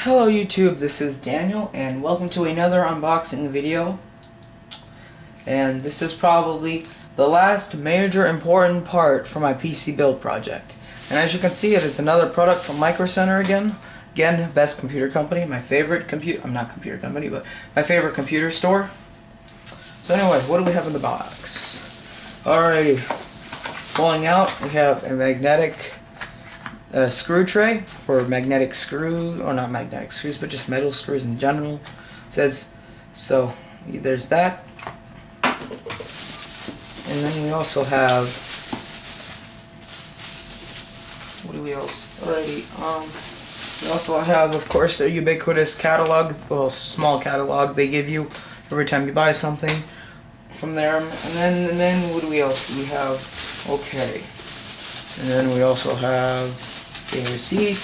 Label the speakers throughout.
Speaker 1: Hello YouTube, this is Daniel and welcome to another unboxing video. And this is probably the last major important part for my PC build project. And as you can see, it is another product from Microcenter again. Again, best computer company, my favorite not computer company, but my favorite computer store. So anyway, what do we have in the box? Alrighty, pulling out, we have a magnetic screw tray for magnetic screw, or not magnetic screws, but just metal screws in general. It says, so there's that. And then we also have, what do we else? Alrighty, we also have, of course, the ubiquitous catalog, well, small catalog they give you every time you buy something from there. And then what do we else do we have? Okay. And then we also have a receipt.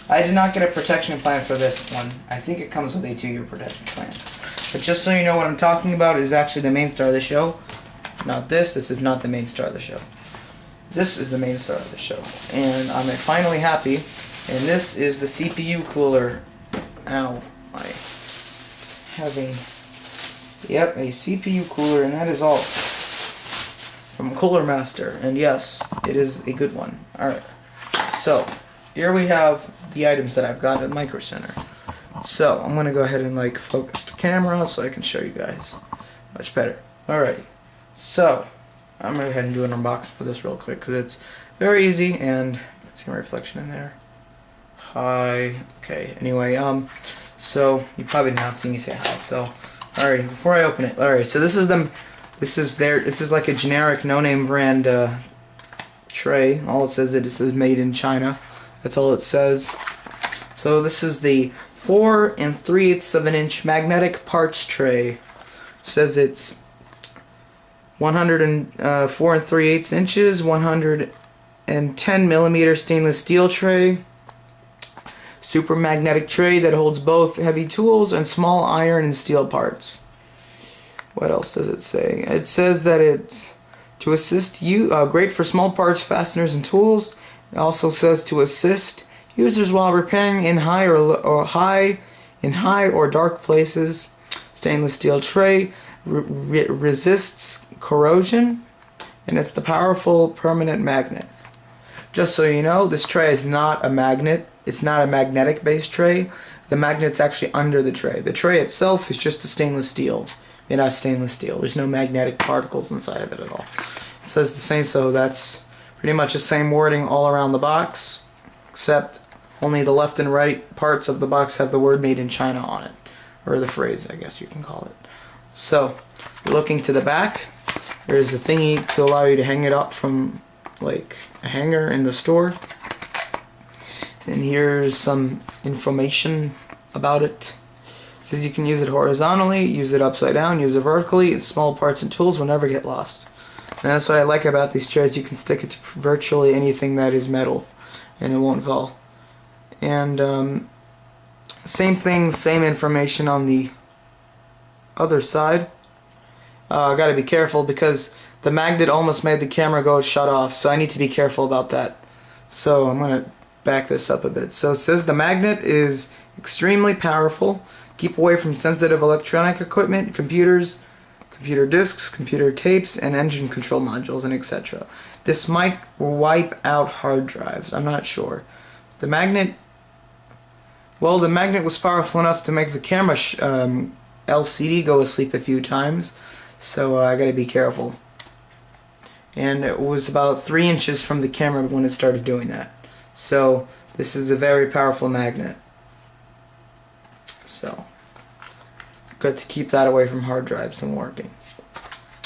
Speaker 1: I did not get a protection plan for this one. I think it comes with a 2-year protection plan. But just so you know, what I'm talking about is actually the main star of the show. Not this. This is not the main star of the show. This is the main star of the show. And I'm finally happy. And this is the CPU cooler. Ow. I have a CPU cooler, and that is all from Cooler Master. And yes, it is a good one. Alright. So, here we have the items that I've got at Microcenter. So, I'm going to go ahead and focus the camera so I can show you guys much better. Alrighty. So, I'm going to go ahead and do an unboxing for this real quick because it's very easy, and let's see my reflection in there. Hi. Okay, anyway, so you probably did not see me say hi. So, alrighty, before I open it. Alright, so this is like a generic no-name brand tray. All it says is made in China. That's all it says. So this is the 4 3/8 of an inch magnetic parts tray. It says it's 4 3/8 inches, 110 millimeter stainless steel tray. Super magnetic tray that holds both heavy tools and small iron and steel parts. What else does it say? It says that it's to assist you, great for small parts, fasteners, and tools. It also says to assist users while repairing in high or dark places. Stainless steel tray resists corrosion, and it's the powerful permanent magnet. Just so you know, this tray is not a magnet. It's not a magnetic based tray. The magnet's actually under the tray. The tray itself is just a stainless steel. It has stainless steel. There's no magnetic particles inside of it at all. It says the same, so that's pretty much the same wording all around the box, except only the left and right parts of the box have the word made in China on it, or the phrase, I guess you can call it. So, you're looking to the back. There's a thingy to allow you to hang it up from like a hanger in the store. And here's some information about it. It says you can use it horizontally, use it upside down, use it vertically, and small parts and tools will never get lost. And that's what I like about these trays. You can stick it to virtually anything that is metal, and it won't fall. And same thing, same information on the other side. I gotta be careful because the magnet almost made the camera go shut off, so I need to be careful about that. So I'm gonna back this up a bit. So it says the magnet is extremely powerful. Keep away from sensitive electronic equipment, computers, computer disks, computer tapes, and engine control modules, and etc. This might wipe out hard drives. I'm not sure. The magnet was powerful enough to make the camera LCD go asleep a few times, so I gotta be careful. And it was about 3 inches from the camera when it started doing that. So this is a very powerful magnet. So good to keep that away from hard drives and working.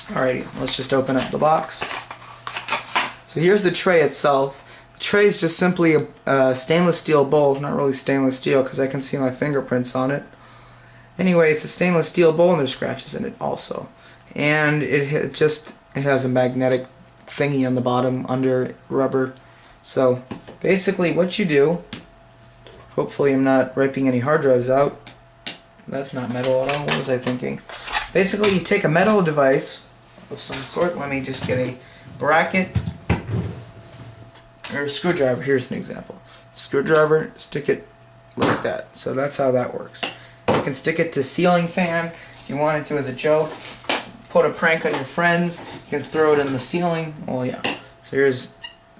Speaker 1: Alrighty, let's just open up the box. So here's the tray itself. The tray is just simply a stainless steel bowl. Not really stainless steel because I can see my fingerprints on it. Anyway, it's a stainless steel bowl and there's scratches in it also. And it has a magnetic thingy on the bottom under rubber. So basically what you do, hopefully I'm not ripping any hard drives out. That's not metal at all. What was I thinking? Basically you take a metal device of some sort. Let me just get a bracket or a screwdriver. Here's an example. Screwdriver, stick it like that. So that's how that works. You can stick it to ceiling fan if you wanted to as a joke. Put a prank on your friends. You can throw it in the ceiling. Well, yeah.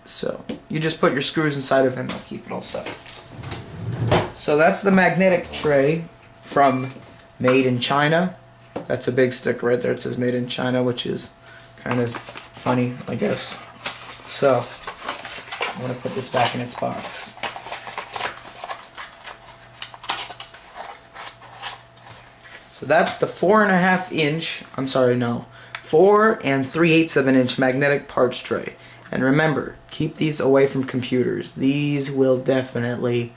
Speaker 1: So you just put your screws inside of it and they'll keep it all set. So that's the magnetic tray from Made in China. That's a big sticker right there. It says Made in China, which is kind of funny, I guess. So I'm going to put this back in its box. So that's the 4 3/8 of an inch magnetic parts tray. And remember, keep these away from computers. These will definitely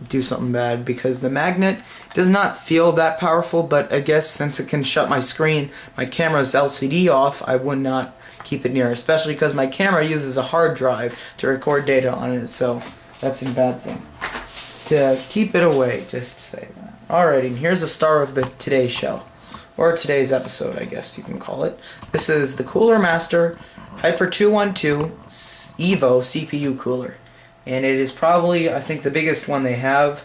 Speaker 1: do something bad because the magnet does not feel that powerful, but I guess since it can shut my screen, my camera's LCD off, I would not keep it near, especially because my camera uses a hard drive to record data on it, so that's a bad thing. To keep it away, just say that. Alrighty, here's the star of the today's show, or today's episode, I guess you can call it. This is the Cooler Master Hyper 212 EVO CPU Cooler. And it is probably, I think, the biggest one they have.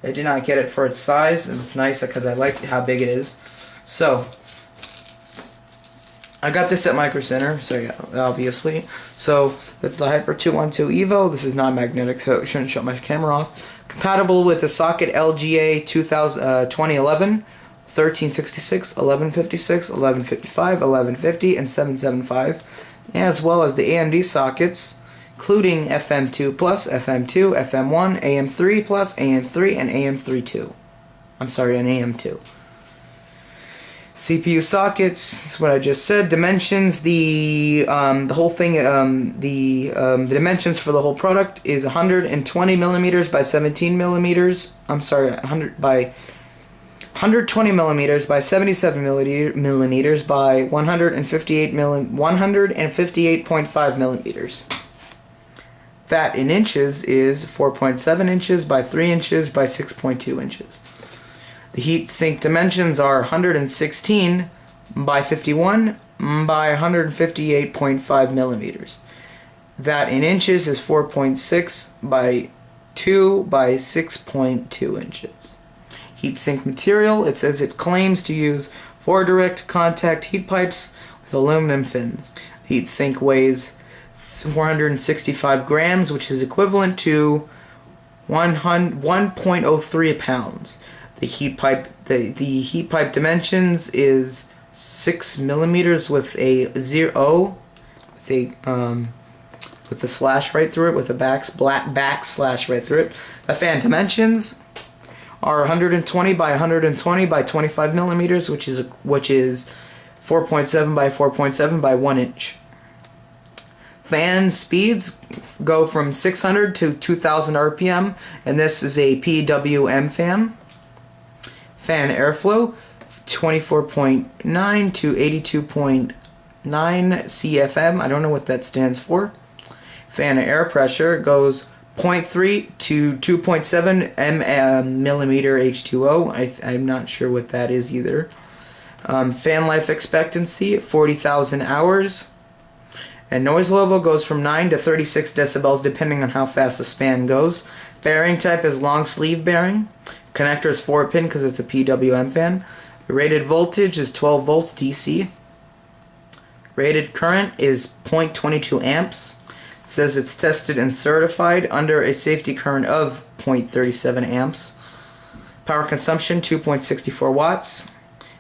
Speaker 1: I did not get it for its size, and it's nice because I like how big it is. So, I got this at Microcenter, so yeah, obviously. So, that's the Hyper 212 EVO. This is non-magnetic, so it shouldn't shut my camera off. Compatible with the socket LGA 2011, 1366, 1156, 1155, 1150, and 775, as well as the AMD sockets, including FM2 Plus, FM2, FM1, AM3 Plus, AM3, and AM32. I'm sorry, an AM2. CPU sockets, that's what I just said. Dimensions, the whole thing, the dimensions for the whole product is 120 millimeters by 17 millimeters. I'm sorry, 120 millimeters by 77 millimeters by 158.5 millimeters. That in inches is 4.7 inches by 3 inches by 6.2 inches. The heat sink dimensions are 116 by 51 by 158.5 millimeters. That in inches is 4.6 by 2 by 6.2 inches. Heat sink material, it says it claims to use 4 direct contact heat pipes with aluminum fins. The heat sink weighs 465 grams, which is equivalent to 1.03 pounds. The heat pipe dimensions is 6 millimeters with a with a slash right through it, with a backslash right through it. The fan dimensions are 120 by 120 by 25 millimeters, which is 4.7 by 4.7 by 1 inch. Fan speeds go from 600 to 2000 RPM, and this is a PWM fan. Fan airflow 24.9 to 82.9 CFM. I don't know what that stands for. Fan air pressure goes 0.3 to 2.7 millimeter H2O. I'm not sure what that is either. Fan life expectancy 40,000 hours. And noise level goes from 9 to 36 decibels depending on how fast the fan goes. Bearing type is long sleeve bearing. Connector is 4-pin because it's a PWM fan. The rated voltage is 12 volts DC. Rated current is 0.22 amps. It says it's tested and certified under a safety current of 0.37 amps. Power consumption 2.64 watts.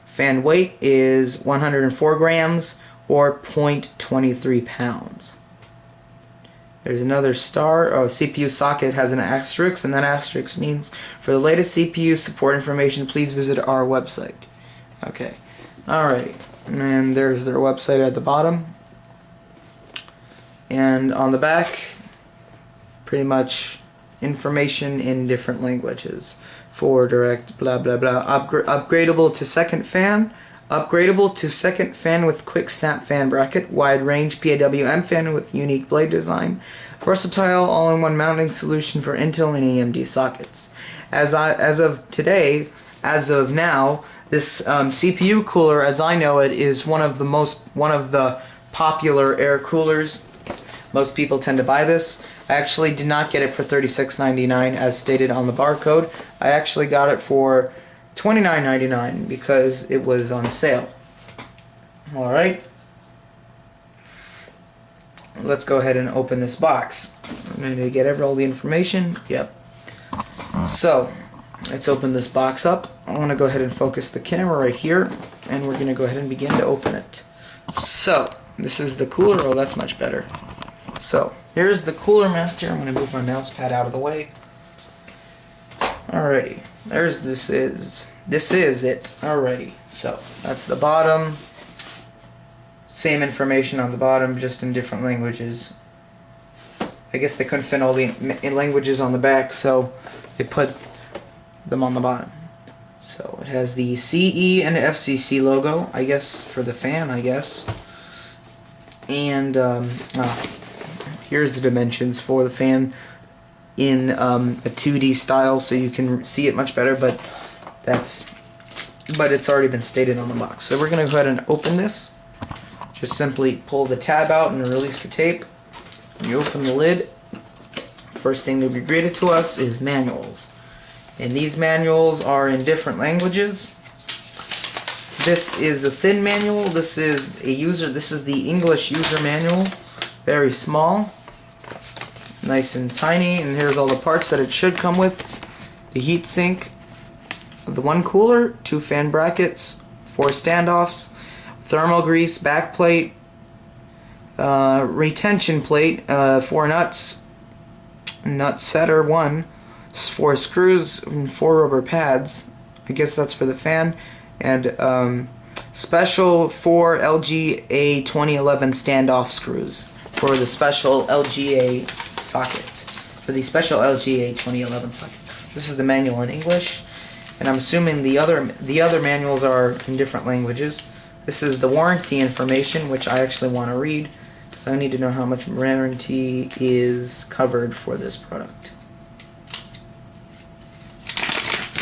Speaker 1: Fan weight is 104 grams or 0.23 pounds. There's another star. Oh, CPU socket has an asterisk, and that asterisk means for the latest CPU support information, please visit our website. Okay. Alright. And there's their website at the bottom. And on the back, pretty much information in different languages. For direct, blah, blah, blah. Upgradable to second fan. Upgradable to second fan with quick snap fan bracket. Wide range PWM fan with unique blade design. Versatile all-in-one mounting solution for Intel and AMD sockets. As of now, this CPU cooler, as I know it, is one of the popular air coolers. Most people tend to buy this. I actually did not get it for $36.99 as stated on the barcode. I actually got it for $29.99 because it was on sale. Alright. Let's go ahead and open this box. I'm ready to get all the information. Yep. So, let's open this box up. I want to go ahead and focus the camera right here, and we're going to go ahead and begin to open it. So, this is the cooler. Oh, that's much better. So, here's the Cooler Master. I'm going to move my mouse pad out of the way. Alrighty. This is it. Alrighty. So, that's the bottom. Same information on the bottom, just in different languages. I guess they couldn't fit all the languages on the back, so they put them on the bottom. So it has the CE and FCC logo, I guess, for the fan, I guess. And here's the dimensions for the fan in a 2D style, so you can see it much better, but it's already been stated on the box. So we're going to go ahead and open this. Just simply pull the tab out and release the tape. When you open the lid, first thing to be greeted to us is manuals. And these manuals are in different languages. This is a thin manual. This is the English user manual. Very small. Nice and tiny. And here's all the parts that it should come with. The heat sink, the one cooler, 2 fan brackets, 4 standoffs, thermal grease, back plate, retention plate, 4 nuts, nut setter 1, 4 screws, and 4 rubber pads. I guess that's for the fan, and special 4 LGA 2011 standoff screws for the special LGA socket. For the special LGA 2011 socket. This is the manual in English, and I'm assuming the other manuals are in different languages. This is the warranty information, which I actually want to read, because I need to know how much warranty is covered for this product.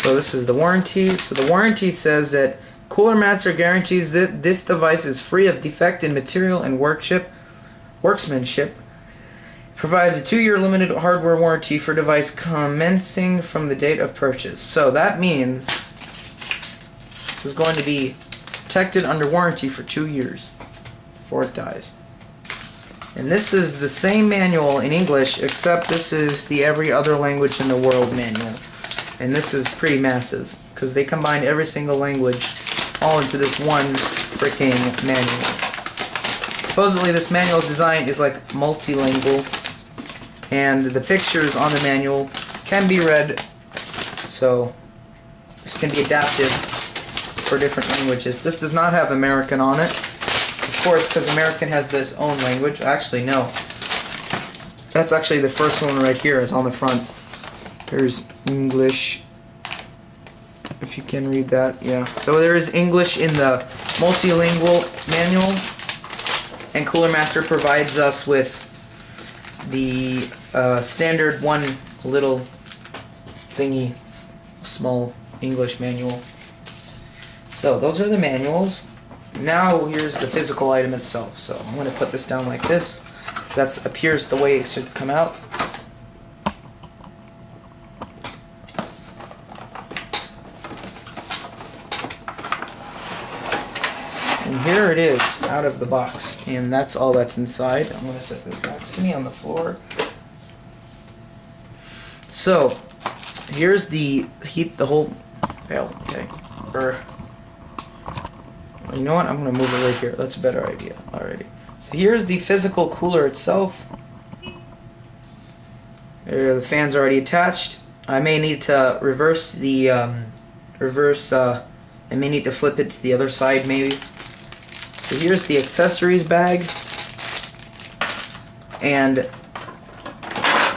Speaker 1: So this is the warranty. So the warranty says that Cooler Master guarantees that this device is free of defect in material and workmanship. Provides a 2-year limited hardware warranty for device commencing from the date of purchase. So that means this is going to be protected under warranty for 2 years before it dies. And this is the same manual in English, except this is the every other language in the world manual. And this is pretty massive, because they combined every single language all into this one freaking manual. Supposedly this manual's design is like multilingual, and the pictures on the manual can be read, so this can be adaptive for different languages. This does not have American on it, of course, because American has its own language. Actually, no. That's actually the first one right here. Is on the front. There's English, if you can read that. Yeah. So there is English in the multilingual manual, and Cooler Master provides us with the standard one little thingy, small English manual. So those are the manuals. Now here's the physical item itself. So I'm going to put this down like this. So that appears the way it should come out. And here it is out of the box. And that's all that's inside. I'm going to set this next to me on the floor. So here's the whole fail. Okay. You know what? I'm going to move it right here. That's a better idea. Alrighty. So here's the physical cooler itself. There, the fan's already attached. I may need to reverse the I may need to flip it to the other side maybe. So here's the accessories bag. And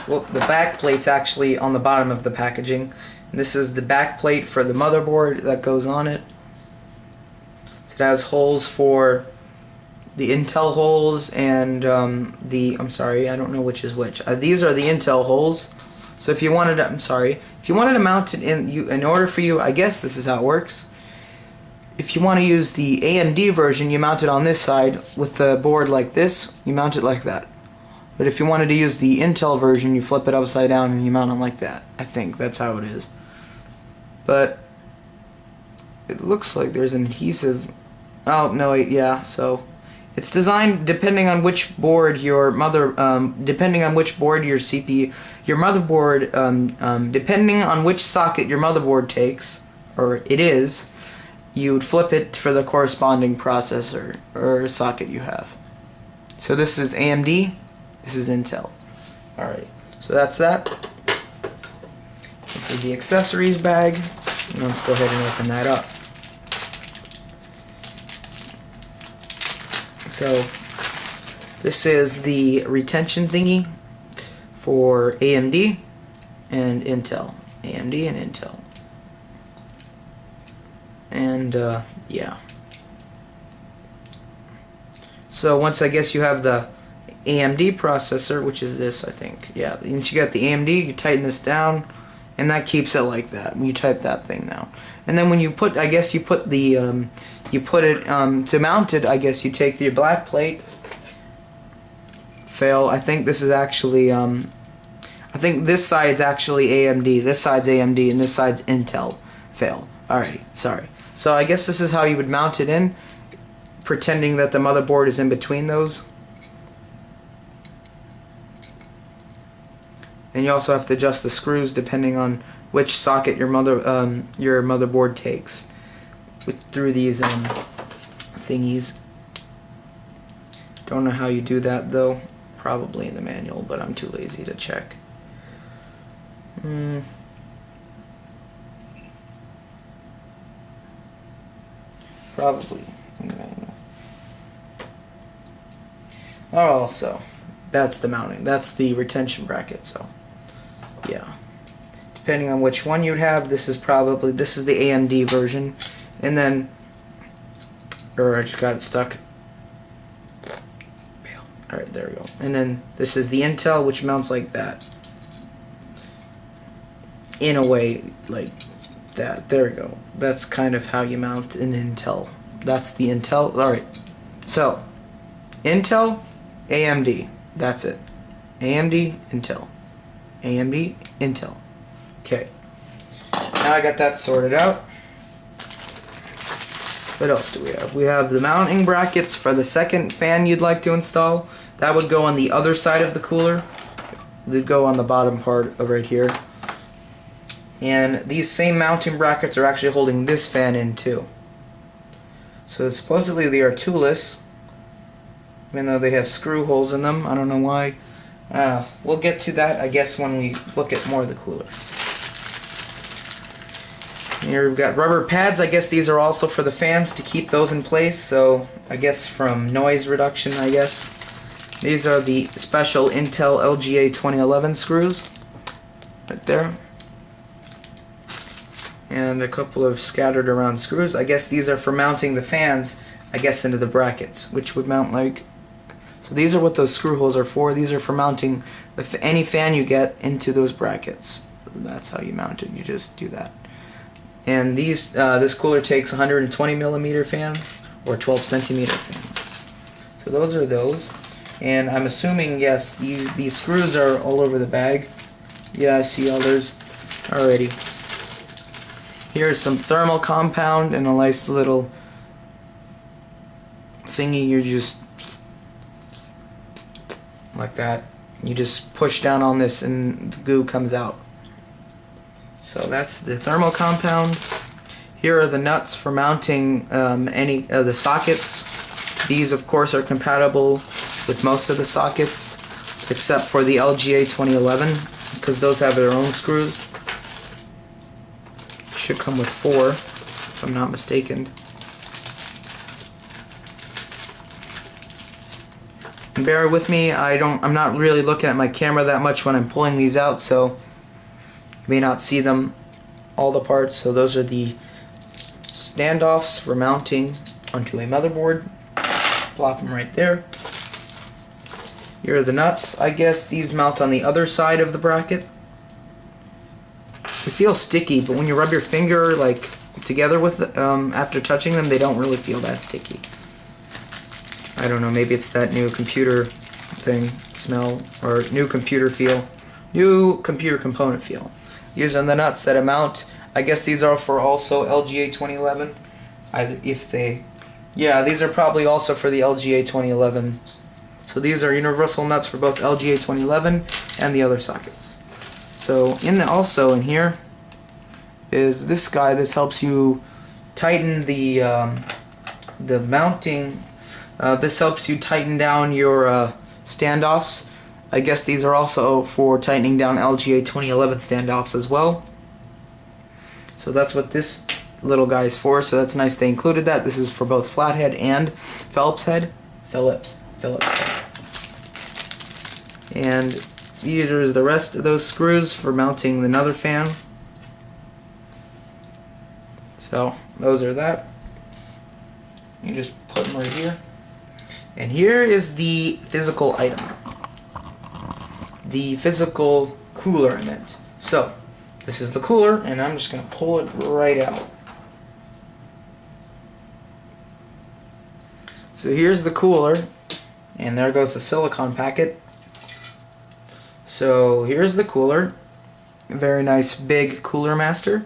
Speaker 1: well, the back plate's actually on the bottom of the packaging. And this is the back plate for the motherboard that goes on it. It has holes for the Intel holes and I'm sorry, I don't know which is which. These are the Intel holes. So if you wanted to, if you wanted to mount it in order for you, I guess this is how it works. If you want to use the AMD version, you mount it on this side with the board like this. You mount it like that. But if you wanted to use the Intel version, you flip it upside down and you mount them like that. I think that's how it is. But it looks like there's an adhesive. Oh no, wait, yeah. So it's designed depending on which board your depending on which board your CPU, your motherboard, depending on which socket your motherboard takes, or it is, you would flip it for the corresponding processor or socket you have. So this is AMD, this is Intel. Alright, so that's that. This is the accessories bag. Let's go ahead and open that up. So this is the retention thingy for AMD and Intel. AMD and Intel. And yeah. So once I guess you have the AMD processor, which is this, I think. Yeah, once you got the AMD, you tighten this down, and that keeps it like that when you type that thing down. And then when you put, I guess you put the, you put it to mount it. I guess you take your black plate. Fail. I think this is actually, I think this side's actually AMD. This side's AMD, and this side's Intel. Fail. Alrighty, sorry. So I guess this is how you would mount it in, pretending that the motherboard is in between those. And you also have to adjust the screws depending on which socket your motherboard takes through these thingies. Don't know how you do that though. Probably in the manual, but I'm too lazy to check. Probably in the manual. Oh, so that's the mounting. That's the retention bracket. So yeah, depending on which one you'd have, this is the AMD version, and then, or I just got it stuck. Alright, there we go. And then this is the Intel, which mounts like that. In a way, like that. There we go. That's kind of how you mount an Intel. That's the Intel. Alright. So, Intel, AMD. That's it. AMD, Intel. AMD, Intel. Okay. Now I got that sorted out. What else do we have? We have the mounting brackets for the second fan you'd like to install. That would go on the other side of the cooler. They'd go on the bottom part of right here. And these same mounting brackets are actually holding this fan in too. So supposedly they are toolless, even though they have screw holes in them. I don't know why. We'll get to that, I guess, when we look at more of the cooler. Here we've got rubber pads. I guess these are also for the fans to keep those in place. So I guess from noise reduction, I guess. These are the special Intel LGA 2011 screws. Right there. And a couple of scattered around screws. I guess these are for mounting the fans, I guess, into the brackets, which would mount like... So these are what those screw holes are for. These are for mounting any fan you get into those brackets. That's how you mount it. You just do that. And these, this cooler takes 120 millimeter fans or 12 centimeter fans. So those are those. And I'm assuming, yes, these screws are all over the bag. Yeah, I see others. Alrighty. Here's some thermal compound and a nice little thingy. You just like that. You just push down on this and the goo comes out. So that's the thermal compound. Here are the nuts for mounting any of the sockets. These, of course, are compatible with most of the sockets, except for the LGA 2011, because those have their own screws. Should come with 4, if I'm not mistaken. And bear with me, I'm not really looking at my camera that much when I'm pulling these out, so you may not see them, all the parts. So those are the standoffs for mounting onto a motherboard. Plop them right there. Here are the nuts. I guess these mount on the other side of the bracket. They feel sticky, but when you rub your finger like together with after touching them, they don't really feel that sticky. I don't know, maybe it's that new computer thing. smell, or new computer feel, new computer component feel. Using the nuts that amount, I guess these are for also LGA 2011. These are probably also for the LGA 2011. So these are universal nuts for both LGA 2011 and the other sockets. So also in here is this guy. This helps you tighten the mounting. This helps you tighten down your standoffs. I guess these are also for tightening down LGA 2011 standoffs as well. So that's what this little guy is for. So that's nice they included that. This is for both flathead and Phillips head. Phillips head. And these are the rest of those screws for mounting another fan. So those are that. You just put them right here. And here is the physical item. The physical cooler, I meant. So this is the cooler, and I'm just going to pull it right out. So here's the cooler, and there goes the silicone packet. So here's the cooler. Very nice big Cooler Master.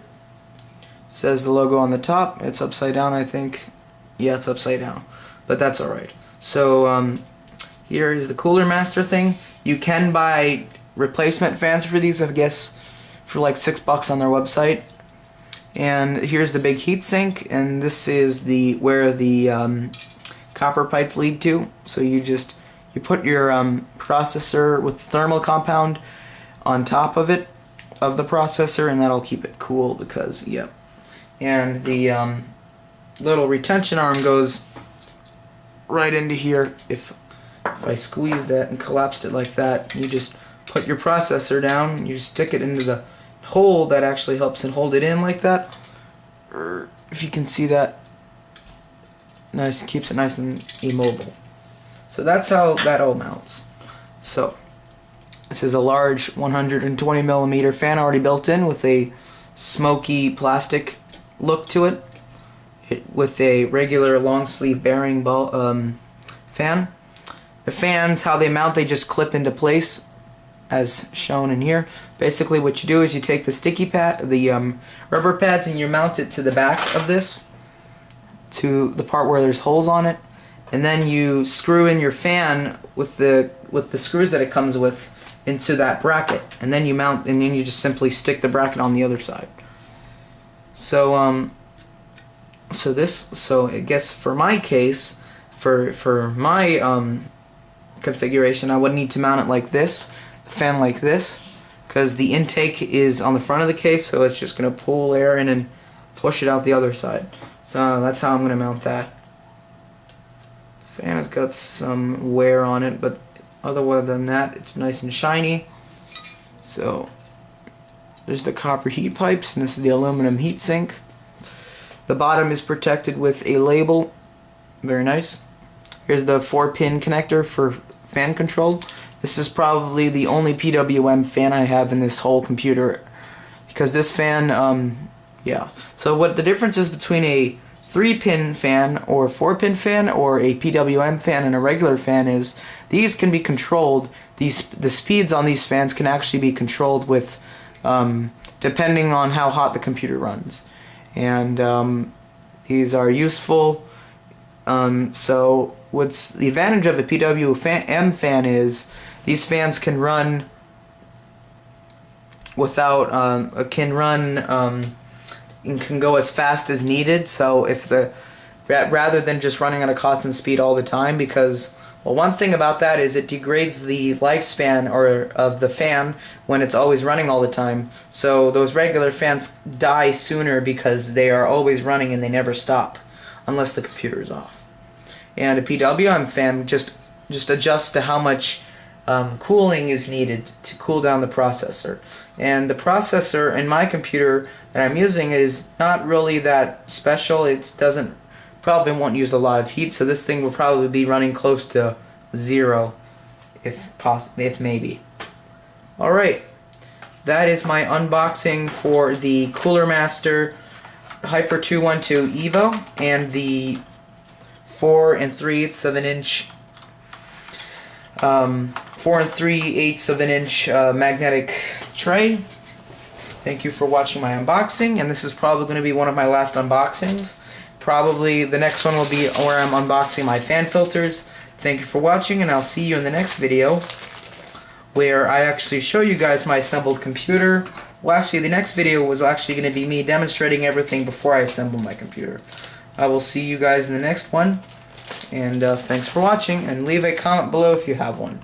Speaker 1: Says the logo on the top. It's upside down, I think. Yeah, it's upside down, but that's alright. So here is the Cooler Master thing. You can buy replacement fans for these, I guess, for like $6 on their website. And here's the big heatsink, and this is where the copper pipes lead to. So you put your processor with thermal compound on top of the processor, and that'll keep it cool because, yeah. And the little retention arm goes right into here. If I squeezed that and collapsed it like that, you just put your processor down, and you stick it into the hole that actually helps it hold it in like that. If you can see that, nice, keeps it nice and immobile. So that's how that all mounts. So this is a large 120mm fan already built in with a smoky plastic look to it, with a regular long sleeve bearing fan. The fans, how they mount, they just clip into place as shown in here. Basically what you do is you take the the rubber pads, and you mount it to the back of this, to the part where there's holes on it, and then you screw in your fan with the screws that it comes with into that bracket, and then you mount, and then you just simply stick the bracket on the other side. So so I guess for my case, for my configuration, I would need to mount it like this, the fan like this, because the intake is on the front of the case, so it's just going to pull air in and push it out the other side. So that's how I'm going to mount that. The fan has got some wear on it, but other than that, it's nice and shiny. So there's the copper heat pipes, and this is the aluminum heat sink. The bottom is protected with a label. Very nice. Here's the 4-pin connector for fan control. This is probably the only PWM fan I have in this whole computer, because this fan, yeah. So what the difference is between a 3-pin fan or 4-pin fan or a PWM fan and a regular fan is these can be controlled. The speeds on these fans can actually be controlled with depending on how hot the computer runs. And these are useful. So what's the advantage of a PWM fan is these fans can run without and can go as fast as needed. So if rather than just running at a constant speed all the time, because well, one thing about that is it degrades the lifespan of the fan when it's always running all the time. So those regular fans die sooner because they are always running and they never stop unless the computer is off. And a PWM fan just adjusts to how much cooling is needed to cool down the processor. And the processor in my computer that I'm using is not really that special. It probably won't use a lot of heat, so this thing will probably be running close to 0 if maybe. Alright, that is my unboxing for the Cooler Master Hyper 212 EVO and the 4 3/8 of an inch 4 3/8 of an inch magnetic tray. Thank you for watching my unboxing, and this is probably going to be one of my last unboxings. Probably the next one will be where I'm unboxing my fan filters. Thank you for watching, and I'll see you in the next video where I actually show you guys my assembled computer. Well, actually, the next video was actually going to be me demonstrating everything before I assemble my computer. I will see you guys in the next one, and thanks for watching, and leave a comment below if you have one.